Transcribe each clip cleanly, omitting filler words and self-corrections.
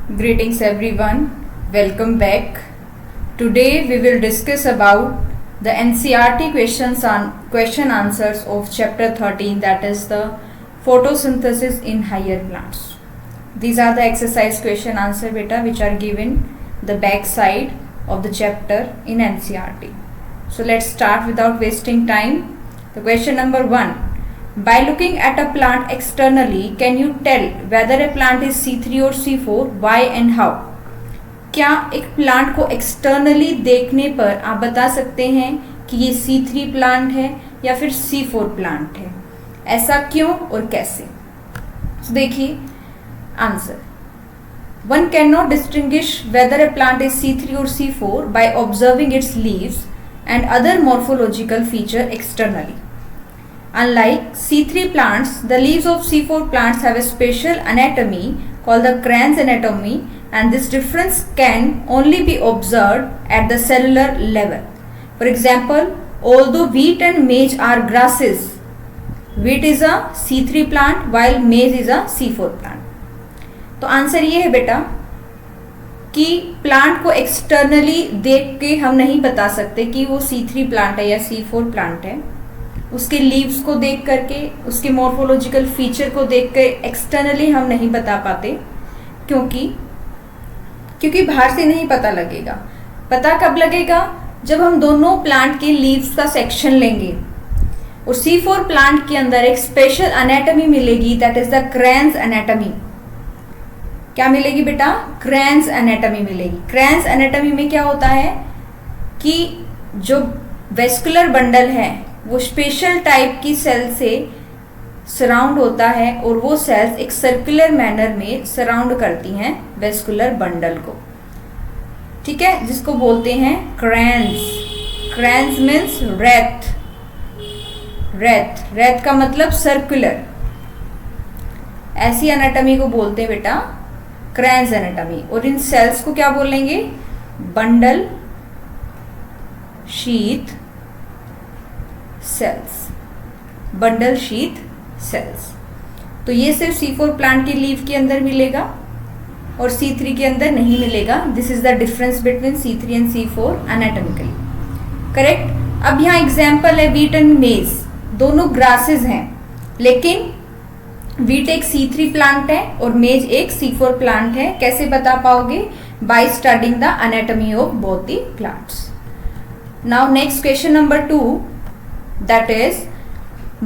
Greetings everyone, welcome back. Today we will discuss about the NCERT question answers of chapter 13, that is the photosynthesis in higher plants. These are the exercise question answer beta which are given the back side of the chapter in NCERT. So let's start without wasting time. The question number 1. By looking at a plant externally, can you tell whether a plant is C3 or C4? Why and how? क्या एक plant को externally देखने पर आप बता सकते हैं कि ये C3 प्लांट है या फिर C4 प्लांट है? ऐसा क्यों और कैसे? तो देखिए answer. One cannot distinguish whether a plant is C3 or C4 by observing its leaves and other morphological feature externally. Unlike C3 plants, the leaves of C4 plants have a special anatomy called the Kranz anatomy, and this difference can only be observed at the cellular level. For example, although wheat and maize are grasses, wheat is a C3 plant while maize is a C4 plant. तो answer ये है बेटा कि plant को externally देख के हम नहीं बता सकते कि वो C3 प्लांट है या C4 प्लांट है. उसके लीव्स को देख करके, उसके मॉर्फोलॉजिकल फीचर को देख कर एक्सटर्नली हम नहीं बता पाते. क्योंकि बाहर से नहीं पता लगेगा. पता कब लगेगा? जब हम दोनों प्लांट के लीव्स का सेक्शन लेंगे और C4 प्लांट के अंदर एक स्पेशल एनाटॉमी मिलेगी, दैट इज द क्रैंज एनाटॉमी. क्या मिलेगी बेटा? क्रैंज एनाटॉमी मिलेगी. क्रैंज एनाटॉमी में क्या होता है कि जो वेस्कुलर बंडल है वो स्पेशल टाइप की सेल से सराउंड होता है और वो सेल्स एक सर्कुलर मैनर में सराउंड करती हैं वेस्कुलर बंडल को. ठीक है, जिसको बोलते हैं क्रैंज. क्रैंज मीन्स रेथ. रेथ का मतलब सर्कुलर. ऐसी एनाटॉमी को बोलते हैं बेटा क्रैंज एनाटॉमी. और इन सेल्स को क्या बोलेंगे? Bundle sheath sales. Bundle sheath sales. तो ये सिर्फ C4 प्लांट के लीव के अंदर मिलेगा और C3 के अंदर नहीं मिलेगा. This is the difference between C3 and C4 anatomically. Correct. अब यहाँ एग्जाम्पल है व्हीट एंड मेज. दोनों ग्रासेस हैं, लेकिन व्हीट एक C3 प्लांट है और मेज एक C4 प्लांट है. कैसे बता पाओगे? By studying the anatomy of both the plants. Now next question number 2. That is,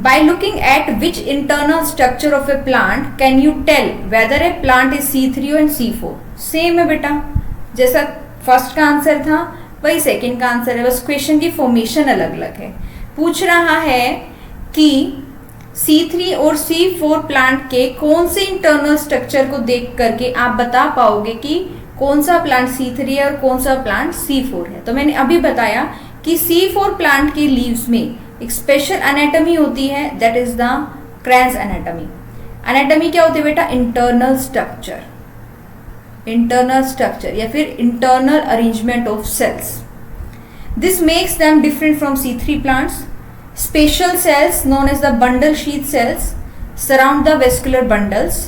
by looking at which internal structure of a plant can you tell whether a plant is C3 or C4? Same है बेटा, जैसा first का answer था वही second का answer है, बस question की फॉर्मेशन अलग अलग है. पूछ रहा है कि C3 और C4 प्लांट के कौन से इंटरनल स्ट्रक्चर को देख करके आप बता पाओगे कि कौन सा प्लांट C3 है और कौन सा प्लांट C4 है. तो मैंने अभी बताया कि C4 प्लांट के लीव्स में एक स्पेशल एनाटॉमी होती है, that is the क्रैंज anatomy. Anatomy क्या होती है बेटा? Internal structure. इंटरनल स्ट्रक्चर या फिर internal arrangement of cells. This makes them different from C3 plants. Special cells known as the bundle sheath cells surround the vascular bundles.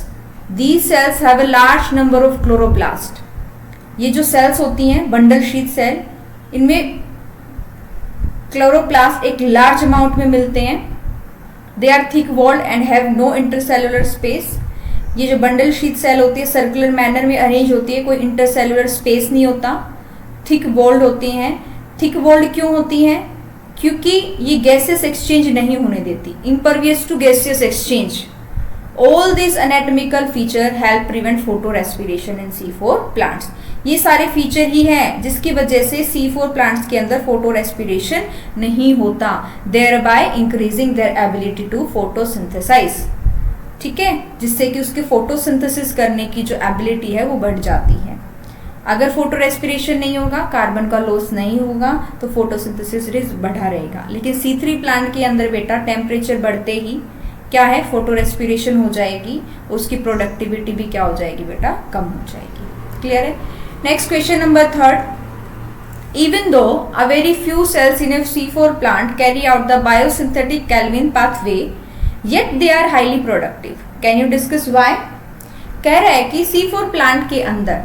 These cells have a large number of chloroplast. ये जो cells होती हैं bundle sheath cell, इनमें chloroplast एक large amount में मिलते हैं. They are thick walled and have no intercellular space. ये जो बंडल शीथ सेल होती है सर्कुलर मैनर में अरेंज होती है, कोई इंटरसेलुलर स्पेस नहीं होता. थिक वॉल्ड होती हैं. थिक वॉल्ड क्यों होती हैं? क्योंकि ये गैसेस एक्सचेंज नहीं होने देती, impervious to gaseous exchange. All this anatomical feature help prevent photo respiration in C4 plants. ये सारे फीचर ही हैं जिसकी वजह से C4 प्लांट्स के अंदर फोटो रेस्पिरेशन नहीं होता, thereby increasing their ability to photosynthesise. ठीक है, जिससे कि उसके फोटोसिंथेसिस करने की जो एबिलिटी है वो बढ़ जाती है. अगर फोटो रेस्पिरेशन नहीं होगा, कार्बन का लॉस नहीं होगा, तो फोटोसिंथेसिस रिस्क बढ़ा रहेगा. लेकिन C3 प्लांट के अंदर बेटा टेम्परेचर बढ़ते ही क्या है, फोटो रेस्पिरेशन हो जाएगी, उसकी प्रोडक्टिविटी भी क्या हो जाएगी बेटा? कम हो जाएगी. क्लियर है? Next question number 3. Even though a very few cells in a C4 plant carry out the biosynthetic Calvin pathway, yet they are highly productive. Can you discuss why? कह रहा है कि C4 प्लांट के अंदर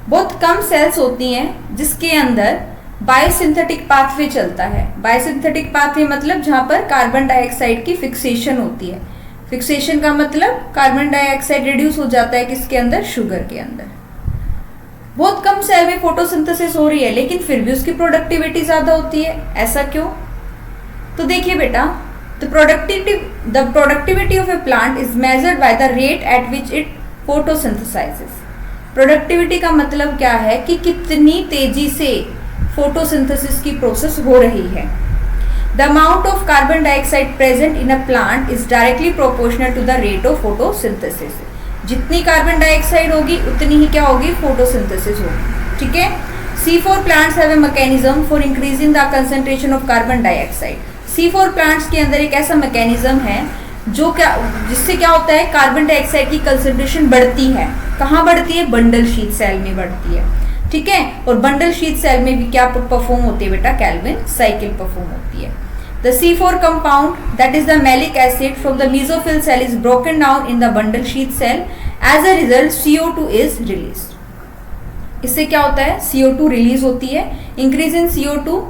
बहुत कम sales होती हैं जिसके अंदर बायोसिंथेटिक पाथवे चलता है। बायोसिंथेटिक पाथवे मतलब जहां पर कार्बन डाइऑक्साइड की फिक्सेशन होती है। फिक्सेशन का मतलब कार्बन डाइऑक्साइड रिड्यूस हो जाता है किसके अंदर, शुगर के अंदर। बहुत कम सेल में फोटोसिंथेसिस हो रही है लेकिन फिर भी उसकी प्रोडक्टिविटी ज्यादा होती है, ऐसा क्यों? तो देखिए बेटा, the productivity of a plant is measured by the rate at which it photosynthesises. Productivity का मतलब क्या है कि कितनी तेजी से फोटोसिंथेसिस की प्रोसेस हो रही है। The amount of carbon dioxide present in a plant is directly proportional to the rate of photosynthesis. जितनी कार्बन डाइऑक्साइड होगी उतनी ही क्या होगी, फोटोसिंथेसिस होगी। ठीक है। C4 plants have a mechanism for increasing the concentration of carbon dioxide. C4 plants के अंदर एक ऐसा मैकेनिज्म है जो जिससे क्या होता है, कार्बन डाइऑक्साइड की कंसंट्रेशन बढ़ती है। कहाँ बढ़ती है, बंडल शीथ सेल में बढ़ती है। ठीक है। और बंडल शीथ सेल में भी क्या परफॉर्म होती है बेटा, कैल्विन साइकिल परफॉर्म होती है। The C4 compound, that is the malic acid from the mesophyll cell, is broken down in the bundle sheath cell. As a result, CO2 is released. इससे क्या होता है, CO2 रिलीज होती है। Increase in CO2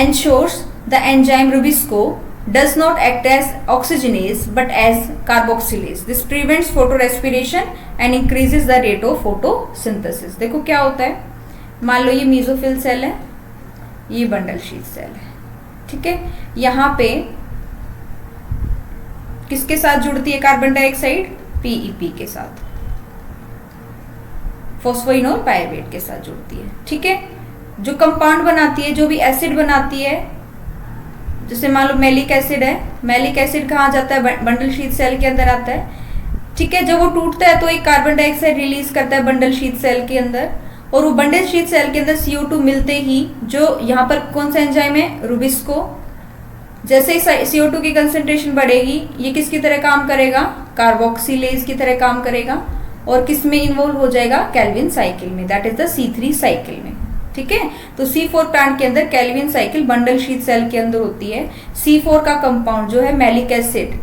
ensures the enzyme Rubisco does not act as oxygenase but as carboxylase. This prevents photorespiration and increases the rate of photosynthesis. देखो क्या होता है, मान लो ये मेसोफिल सेल है, ये बंडल शीथ सेल है। ठीक है। यहां पे किसके साथ जुड़ती है कार्बन डाइऑक्साइड, PEP के साथ, फॉस्फोइनोल पायरुवेट के साथ जुड़ती है। ठीक है। जो कंपाउंड बनाती है, जो भी एसिड बनाती है, जैसे मान लो मैलिक एसिड है, मैलिक एसिड कहाँ जाता है, बंडल शीथ सेल के अंदर आता है। ठीक है। जब वो टूटता है तो एक कार्बन डाइऑक्साइड रिलीज करता है बंडल शीथ सेल के अंदर, और वो बंडल शीथ सेल के अंदर CO2 मिलते ही जो यहाँ पर कौन सा एंजाइम है, रूबिस्को, जैसे ही CO2 की कंसेंट्रेशन बढ़ेगी ये किसकी तरह काम करेगा, कार्बोक्सिलेज की तरह काम करेगा, और किस में इन्वॉल्व हो जाएगा, कैल्विन साइकिल में, that is the C3 cycle में। ठीक है। तो C4 प्लांट के अंदर Calvin cycle bundle sheath cell के अंदर होती है। C4 का कंपाउंड जो है मैलिक एसिड,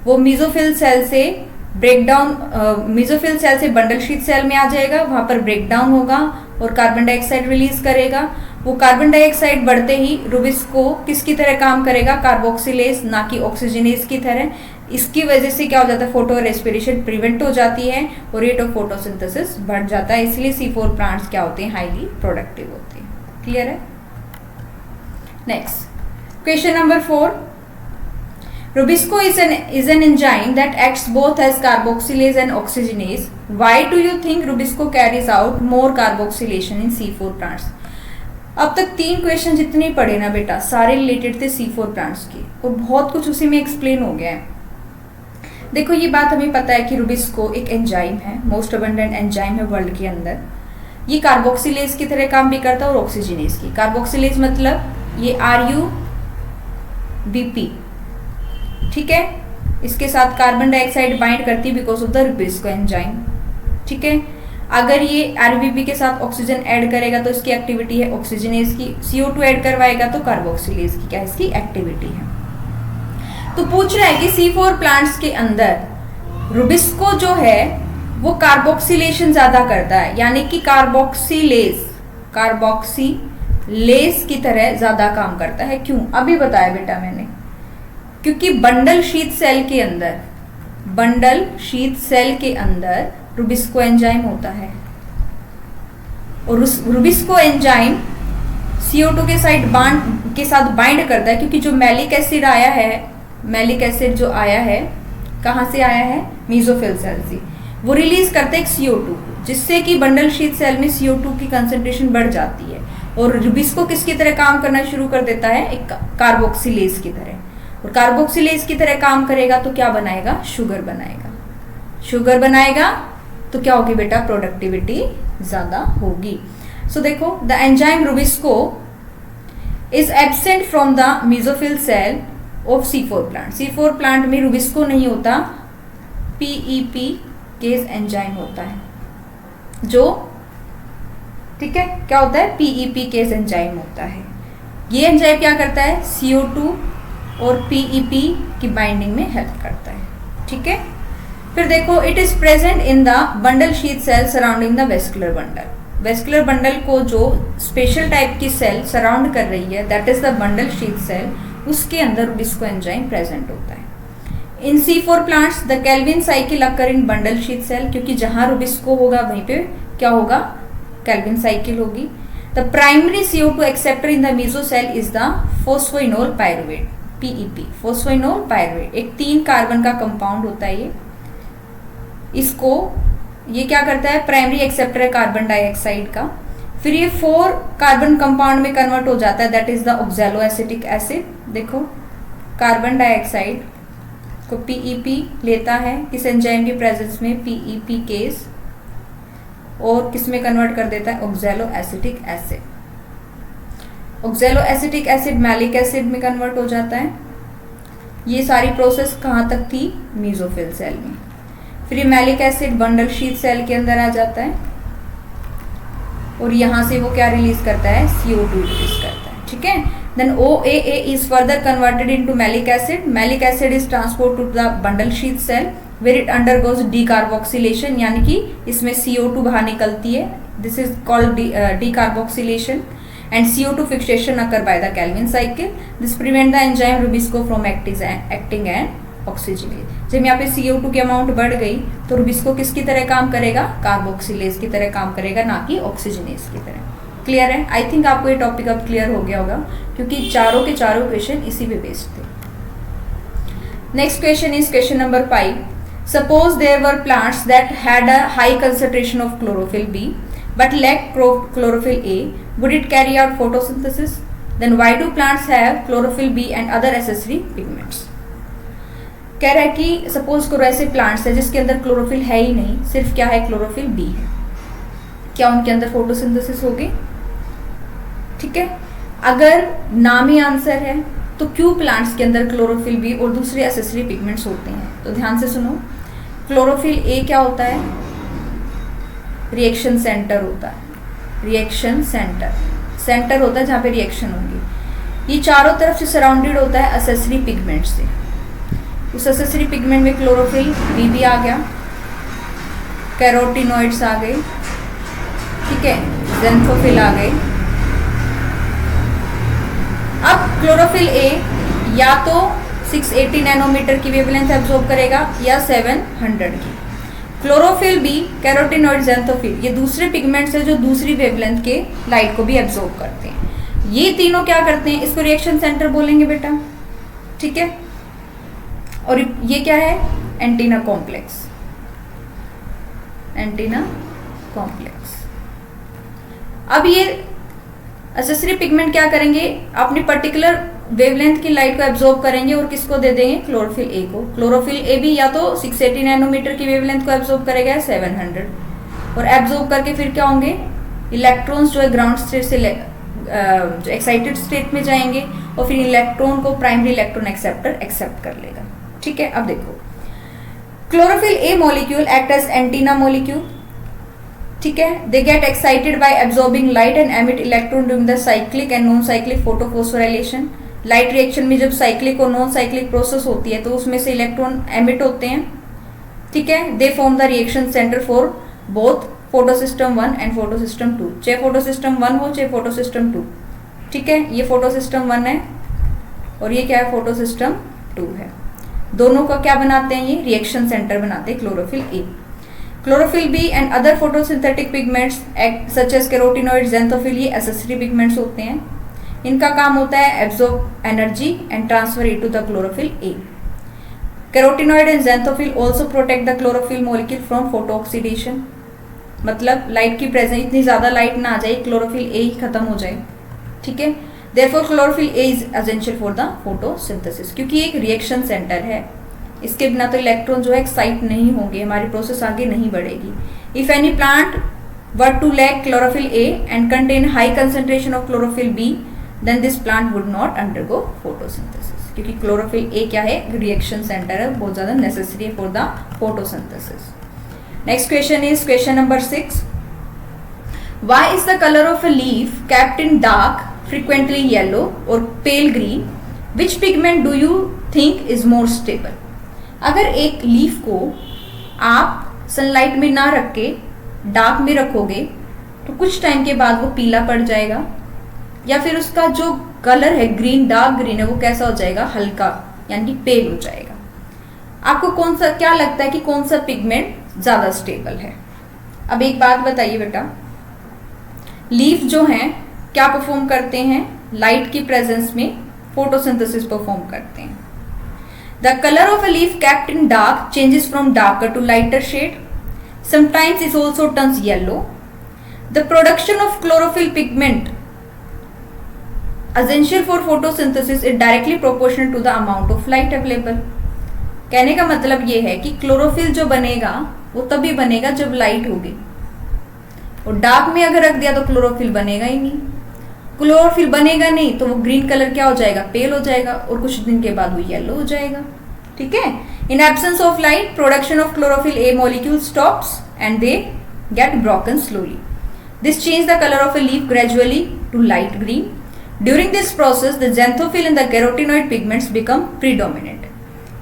वो मेसोफिल सेल से मेसोफिल सेल से बंडल शीथ सेल में आ जाएगा, वहां पर ब्रेकडाउन होगा और कार्बन डाइऑक्साइड रिलीज करेगा। वो कार्बन डाइऑक्साइड बढ़ते ही रूबिस्को किसकी तरह काम करेगा, कार्बोक्सिलेज, ना कि ऑक्सीजनेज की तरह। इसकी वजह से क्या हो जाता है, फोटो रेस्पिरेशन प्रिवेंट हो जाती है और रेट ऑफ फोटोसिंथेसिस बढ़ जाता है। इसलिए C4 प्लांट्स क्या होते हैं, हाईली प्रोडक्टिव होते हैं। क्लियर है। Next question number 4, Rubisco is an enzyme that acts both as carboxylase and oxygenase. Why do you think Rubisco carries out more carboxylation in C4 plants? अब तक 3 question जितने पढ़े ना बेटा, सारे रिलेटेड थे C4 प्लांट्स के, और बहुत कुछ उसी में एक्सप्लेन हो गया है। देखो ये बात हमें पता है कि रूबिस्को एक एंजाइम है, मोस्ट अबंडेंट एंजाइम है वर्ल्ड के अंदर। ये कार्बोक्सिलेज की तरह काम भी करता है और ऑक्सीजनेज की। कार्बोक्सिलेज मतलब ये RUBP, ठीक है। इसके साथ कार्बन डाइऑक्साइड बाइंड करती है because of the rubisco enzyme. ठीक है। अगर ये RBP के साथ ऑक्सीजन ऐड करेगा तो इसकी एक्टिविटी है ऑक्सीजनेज की, CO2 ऐड करवाएगा तो कार्बोक्सिलेज की क्या इसकी एक्टिविटी है। तो पूछ रहा है कि C4 प्लांट्स के अंदर रूबिस्को जो है वो कार्बोक्सिलेशन ज्यादा करता है, यानी कि कार्बोक्सिलेज की तरह ज्यादा काम करता है। क्यों, अभी बताया बेटा मैंने, क्योंकि बंडल शीथ सेल के अंदर रूबिस्को एंजाइम होता है, और रूबिस्को एंजाइम CO2 के साथ बाइंड करता है, क्योंकि जो मैलिक एसिड जो आया है कहाँ से आया है, मेसोफिल सेल से, वो रिलीज करते हैं CO2, जिससे कि बंडल शीथ सेल में CO2 की कंसेंट्रेशन बढ़ जाती है, और रूबिस्को किसकी तरह काम करना शुरू कर देता है, एक कार्बोक्सिलेज की तरह। और कार्बोक्सिलेज की तरह काम करेगा तो क्या बनाएगा, शुगर बनाएगा तो क्या होगी बेटा, प्रोडक्टिविटी ज्यादा होगी। सो देखो, the enzyme rubisco is absent from the mesophyll cell of C4 plant. C4 plant में रूबिस्को नहीं होता, PEP केस एंजाइम होता है, जो ठीक है क्या होता है, PEP केस एंजाइम होता है। ये एंजाइम क्या करता है, CO2 और PEP की बाइंडिंग में हेल्प करता है। ठीक है। फिर देखो it is present in the bundle sheath cell surrounding the vascular bundle. Vascular bundle को जो स्पेशल टाइप की सेल सराउंड कर रही है that is the bundle sheath cell, उसके अंदर रुबिस्को एंजाइम प्रेजेंट होता है। In C4 plants the Calvin cycle occur in bundle sheath cell, क्योंकि जहां रुबिस्को होगा वहीं पे क्या होगा, कैल्विन साइकिल होगी। The primary CO2 acceptor in the मीसोसेल is the phosphoenol pyruvate, PEP, phosphoenol pyruvate. एक 3 कार्बन का कंपाउंड होता है ये। इसको ये क्या करता है, प्राइमरी एक्सेप्टर है कार्बन डाइऑक्साइड का। फिर ये 4 कार्बन कंपाउंड में कन्वर्ट हो जाता है that is the oxalo acetic acid. देखो कार्बन डाइऑक्साइड को PEP लेता है किस एंजाइम की प्रेजेंस में, PEP केस, और किस में कन्वर्ट कर देता है, oxalo acetic acid. Oxalo acetic acid malic acid में कन्वर्ट हो जाता है। ये सारी प्रोसेस कहाँ तक थी, मीसोफिल सेल में। फिर malic acid bundle sheath cell के अंदर आ जाता है और यहां से वो क्या रिलीज करता है, CO2 रिलीज करता है, ठीक है। Then OAA is further converted into malic acid. Malic acid is transport to the bundle sheath cell where it undergoes decarboxylation, यानी कि इसमें CO2 बाहर निकलती है। This is called decarboxylation and CO2 fixation occur by the Calvin cycle. This prevent the enzyme rubisco from acting and oxygenase. जब यहाँ पे CO2 की अमाउंट बढ़ गई तो रुबिस्को किसकी तरह काम करेगा, कार्बोक्सिलेज की तरह काम करेगा, ना कि ऑक्सीजनेज की तरह। क्लियर है? आई थिंक आपको ये टॉपिक अब क्लियर हो गया होगा, क्योंकि चारों के चारों क्वेश्चन इसी पे बेस्ड थे। Next question is question number 5। Suppose there were plants that had a high concentration of chlorophyll B but lacked chlorophyll A, would it carry out photosynthesis? Then why do plants have chlorophyll B and other accessory pigments? कह रहा है कि suppose करो ऐसे plants है जिसके अंदर chlorophyll है ही नहीं, सिर्फ क्या है, क्लोरोफिल B है, क्या उनके अंदर फोटोसिंथेसिस होगी? ठीक है, अगर नाम ही आंसर है तो क्यों प्लांट्स के अंदर क्लोरोफिल B और दूसरे एसेसरी पिगमेंट्स होते हैं? तो ध्यान से सुनो, क्लोरोफिल A क्या होता है, रिएक्शन सेंटर होता है। रिएक्शन सेंटर होता है जहाँ पे रिएक्शन होगी। ये चारों तरफ से सराउंडेड होता है एसेसरी पिगमेंट से। उस एसेसरी पिगमेंट में क्लोरोफिल B भी आ गया, कैरोटिनॉइड्स आ गए, ठीक है, ज़ैंथोफिल आ गए। अब क्लोरोफिल A या तो 680 नैनोमीटर की वेवलेंथ एब्जॉर्ब करेगा या 700 की। क्लोरोफिल B, कैरोटिनॉइड, ज़ैंथोफिल, ये दूसरे पिगमेंट्स है जो दूसरी वेवलेंथ के लाइट को भी एब्जॉर्ब करते हैं। ये तीनों क्या करते हैं, इसको रिएक्शन सेंटर बोलेंगे बेटा, ठीक है। और ये क्या है, एंटीना कॉम्प्लेक्स। Antenna complex. अब ये एसेसरी पिगमेंट क्या करेंगे, अपनी पर्टिकुलर वेवलेंथ की लाइट को एब्जॉर्ब करेंगे और किसको दे देंगे, क्लोरोफिल A को। क्लोरोफिल A भी या तो 680 नैनोमीटर की वेवलेंथ को एब्जॉर्ब करेगा या 700, और एब्जॉर्ब करके फिर क्या होंगे, इलेक्ट्रॉन्स जो है ग्राउंड स्टेट से जो एक्साइटेड स्टेट में जाएंगे और फिर इलेक्ट्रॉन को प्राइमरी इलेक्ट्रॉन एक्सेप्टर एक्सेप्ट कर लेगा, ठीक है। अब देखो, chlorophyll A molecule act as antenna molecule, ठीक है। They get excited by absorbing light and emit electron during the cyclic and non cyclic photophosphorylation. Light reaction में जब साइक्लिक और नॉन साइक्लिक प्रोसेस होती है तो उसमें से इलेक्ट्रॉन एमिट होते हैं, ठीक है। They form the reaction centre for both photosystem 1 and photosystem 2, चाहे फोटोसिस्टम 1 हो चाहे फोटोसिस्टम 2, ठीक है। ये फोटोसिस्टम 1 है और ये क्या है, फोटोसिस्टम 2 है। दोनों का क्या बनाते हैं, ये रिएक्शन सेंटर बनाते हैं chlorophyll A। Chlorophyll B and other photosynthetic pigments such as carotenoid, xanthophyll, ये एसेसरी पिगमेंट्स होते हैं। इनका काम होता है absorb energy and transfer it to the chlorophyll A। Carotenoid and xanthophyll also protect the chlorophyll molecule from photo oxidation, मतलब light की presence, इतनी ज़्यादा लाइट ना आ जाए क्लोरोफिल A ही खत्म हो जाए, ठीक है। Therefore chlorophyll A is essential for the photosynthesis, क्योंकि ये एक रिएक्शन सेंटर है, इसके बिना तो इलेक्ट्रॉन जो है एक्साइट नहीं होंगे, हमारी प्रोसेस आगे नहीं बढ़ेगी। If any plant were to lack chlorophyll A and contain high concentration of chlorophyll B, then this plant would not undergo photosynthesis, क्योंकि क्लोरोफिल A क्या है, रिएक्शन सेंटर है, बहुत ज़्यादा नेसेसरी है for the photosynthesis. Next question is question number 6। Why is the colour of a leaf kept in dark, frequently yellow और pale green? Which pigment do you think is more stable? अगर एक leaf को आप sunlight में ना रख के dark में रखोगे तो कुछ टाइम के बाद वो पीला पड़ जाएगा, या फिर उसका जो कलर है ग्रीन, डार्क ग्रीन है, वो कैसा हो जाएगा, हल्का यानी पेल हो जाएगा। आपको कौन सा क्या लगता है कि कौन सा पिगमेंट ज्यादा स्टेबल है? अब एक बात बताइए बेटा, लीफ जो हैं क्या परफॉर्म करते हैं? लाइट की प्रेजेंस में फोटोसिंथेसिस परफॉर्म करते हैं। The colour of a leaf kept in dark changes from darker to lighter shade, sometimes it also turns yellow. The production of chlorophyll pigment essential for photosynthesis is directly proportional to the amount of light available। कहने का मतलब ये है कि chlorophyll जो बनेगा वो तभी बनेगा जब लाइट होगी, और डार्क में अगर रख दिया तो क्लोरोफिल बनेगा ही नहीं। क्लोरोफिल बनेगा नहीं तो वो ग्रीन कलर क्या हो जाएगा, पेल हो जाएगा, और कुछ दिन के बाद वो येलो हो जाएगा। ठीक है। In absence of light production of chlorophyll A molecule stops and they get broken slowly. This change the colour of a leaf gradually to light green. During this process, the xanthophyll and the carotenoid pigments become predominant.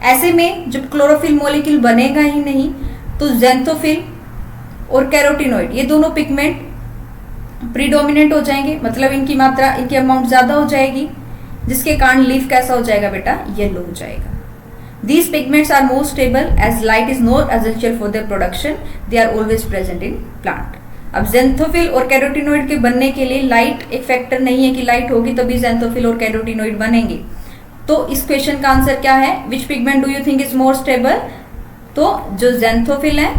ऐसे में जब chlorophyll molecule बनेगा ही नहीं तो xanthophyll और carotenoid ये दोनों pigment predominant हो जाएंगे, मतलब इनकी मात्रा, इनकी अमाउंट ज्यादा हो जाएगी, जिसके कारण लीफ कैसा हो जाएगा बेटा, येलो हो जाएगा। These pigments are more stable as light is not essential for their production. They are always present in plant. अब xanthophyll और कैरोटिनॉइड के बनने के लिए लाइट एक फैक्टर नहीं है कि लाइट होगी तभी xanthophyll और कैरोटिनॉइड बनेंगे। तो इस क्वेश्चन का आंसर क्या है? Which pigment do you think is more stable? तो जो xanthophyll है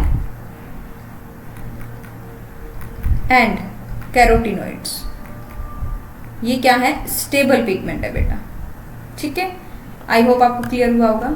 एंड कैरोटिनॉइड्स, ये क्या है, स्टेबल पिगमेंट है बेटा। ठीक है, आई होप आपको क्लियर हुआ होगा।